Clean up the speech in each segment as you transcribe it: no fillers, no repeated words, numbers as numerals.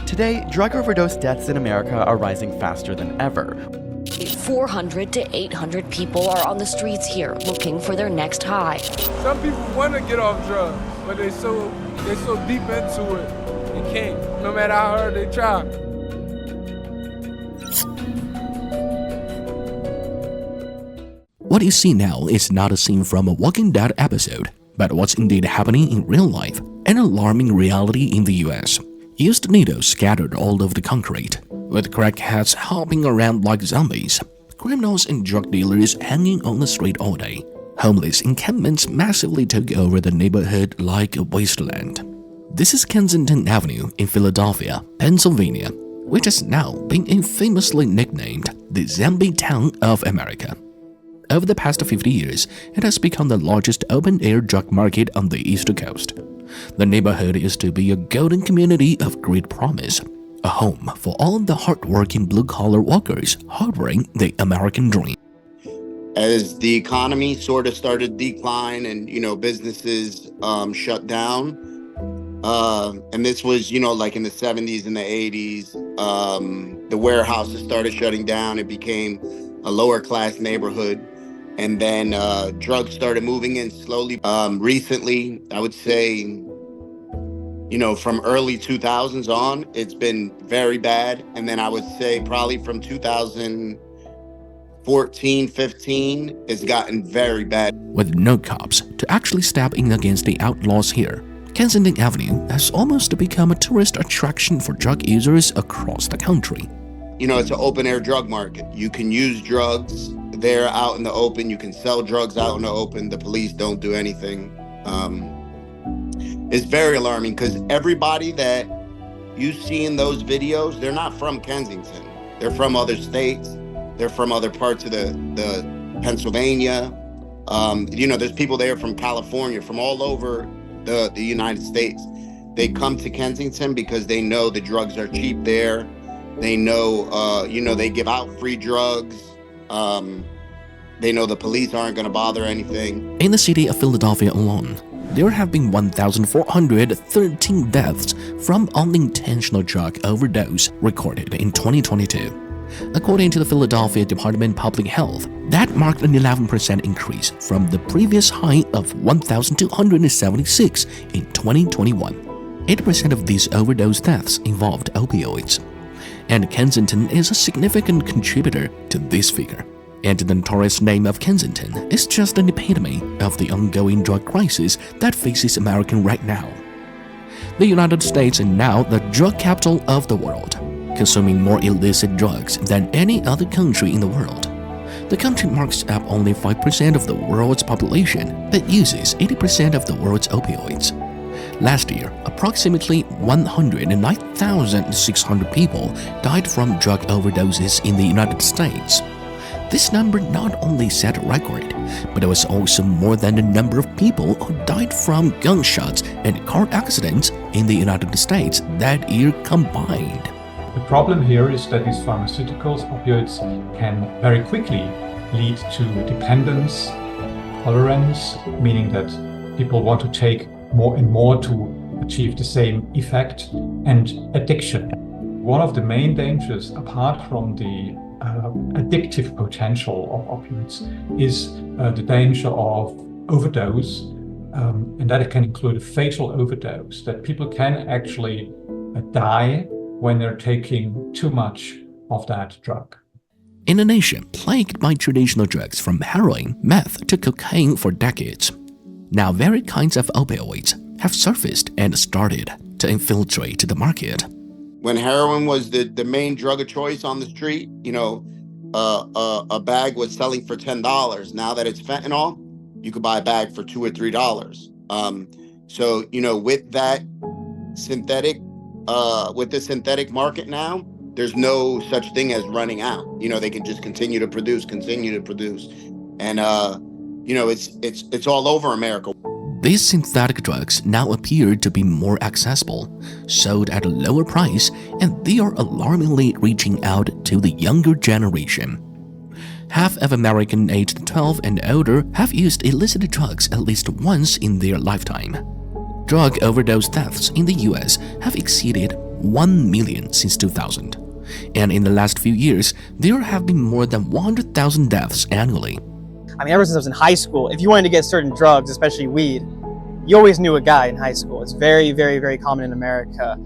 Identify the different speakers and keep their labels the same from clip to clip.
Speaker 1: Today, drug overdose deaths in America are rising faster than ever.
Speaker 2: 400 to 800 people are on the streets here looking for their next high.
Speaker 3: Some people want to get off drugs, but they're so deep into it, they can't, no matter how hard they try.
Speaker 4: What you see now is not a scene from a Walking Dead episode, but what's indeed happening in real life, an alarming reality in the US. Used needles scattered all over the concrete, with crackheads hopping around like zombies, criminals and drug dealers hanging on the street all day. Homeless encampments massively took over the neighborhood like a wasteland. This is Kensington Avenue in Philadelphia, Pennsylvania, which has now been infamously nicknamed the Zombie Town of America. Over the past 50 years, it has become the largest open-air drug market on the East Coast. The neighborhood is to be a golden community of great promise, a home for all the hard-working blue-collar workers harboring the American dream.
Speaker 5: As the economy sort of started to decline and, businesses shut down, and this was, like in the 70s and the 80s, the warehouses started shutting down. It became a lower-class neighborhood. And then drugs started moving in slowly. Recently, I would say, from early 2000s on, it's been very bad. And then I would say probably from 2014, 15, it's gotten very bad.
Speaker 4: With no cops to actually step in against the outlaws here, Kensington Avenue has almost become a tourist attraction for drug users across the country.
Speaker 5: It's an open-air drug market. You can use drugs there out in the open. You can sell drugs out in the open. The police don't do anything. It's very alarming because everybody that you see in those videos, they're not from Kensington. They're from other states. They're from other parts of the Pennsylvania. There's people there from California, from all over the United States. They come to Kensington because they know the drugs are cheap there. They know, they give out free drugs. They know the police aren't going to bother anything.
Speaker 4: In the city of Philadelphia alone, there have been 1,413 deaths from unintentional drug overdose recorded in 2022. According to the Philadelphia Department of Public Health, that marked an 11% increase from the previous high of 1,276 in 2021. 80% of these overdose deaths involved opioids. And Kensington is a significant contributor to this figure. And the notorious name of Kensington is just an epitome of the ongoing drug crisis that faces America right now. The United States is now the drug capital of the world, consuming more illicit drugs than any other country in the world. The country marks up only 5% of the world's population, but uses 80% of the world's opioids. Last year, approximately 109,600 people died from drug overdoses in the United States. This number not only set a record, but it was also more than the number of people who died from gunshots and car accidents in the United States that year combined.
Speaker 6: The problem here is that these pharmaceuticals, opioids, can very quickly lead to dependence, tolerance, meaning that people want to take more and more to achieve the same effect, and addiction. One of the main dangers, apart from the addictive potential of opioids, is the danger of overdose, and that it can include a fatal overdose, that people can actually die when they're taking too much of that drug.
Speaker 4: In a nation plagued by traditional drugs from heroin, meth to cocaine for decades, now varied kinds of opioids have surfaced and started to infiltrate the market.
Speaker 5: When heroin was the main drug of choice on the street, a bag was selling for $10. Now that it's fentanyl, you could buy a bag for $2 or $3. So, with that synthetic, with the synthetic market now, there's no such thing as running out. They can just continue to produce. And, it's all over America.
Speaker 4: These synthetic drugs now appear to be more accessible, sold at a lower price, and they are alarmingly reaching out to the younger generation. Half of Americans aged 12 and older have used illicit drugs at least once in their lifetime. Drug overdose deaths in the US have exceeded 1 million since 2000. And in the last few years, there have been more than 100,000 deaths annually.
Speaker 7: I mean, ever since I was in high school, if you wanted to get certain drugs, especially weed, you always knew a guy in high school. It's very, very, very common in America.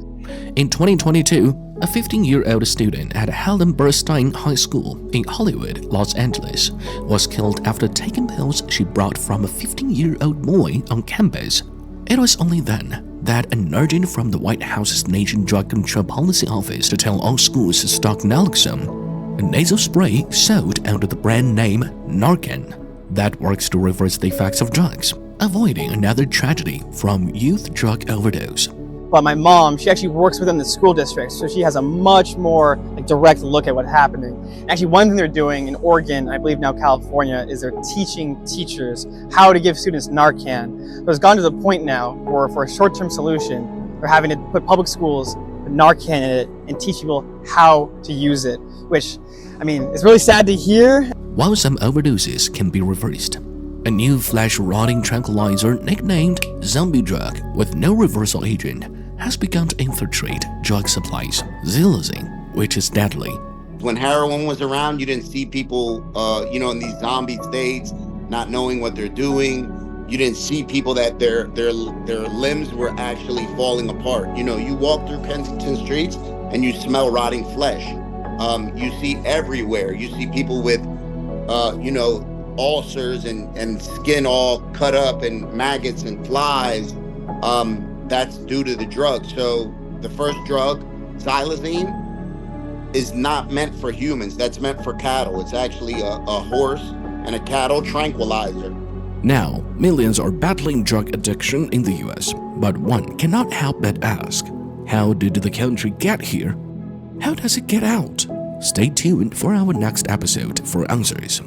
Speaker 4: In 2022, a 15-year-old student at Helen Burstein High School in Hollywood, Los Angeles, was killed after taking pills she brought from a 15-year-old boy on campus. It was only then that an urgent from the White House's Nation Drug Control Policy Office to tell all schools to stock naloxone, a nasal spray sold under the brand name Narcan that works to reverse the effects of drugs, avoiding another tragedy from youth drug overdose.
Speaker 7: But my mom, she actually works within the school district, so she has a much more direct look at what's happening. Actually, one thing they're doing in Oregon, I believe now California, is they're teaching teachers how to give students Narcan. So it's gone to the point now where for a short-term solution, they're having to put public schools with Narcan in it and teach people how to use it, which, I mean, it's really sad to hear.
Speaker 4: While some overdoses can be reversed, a new flesh-rotting tranquilizer nicknamed zombie drug with no reversal agent has begun to infiltrate drug supplies, xylazine, which is deadly.
Speaker 5: When heroin was around, you didn't see people, in these zombie states, not knowing what they're doing. You didn't see people that their limbs were actually falling apart. You walk through Kensington streets and you smell rotting flesh. You see everywhere. You see people with, ulcers and skin all cut up and maggots and flies. That's due to the drug. So the first drug, xylazine, is not meant for humans. That's meant for cattle. It's actually a horse and a cattle tranquilizer.
Speaker 4: Now, millions are battling drug addiction in the US, but one cannot help but ask, how did the country get here? How does it get out? Stay tuned for our next episode for answers.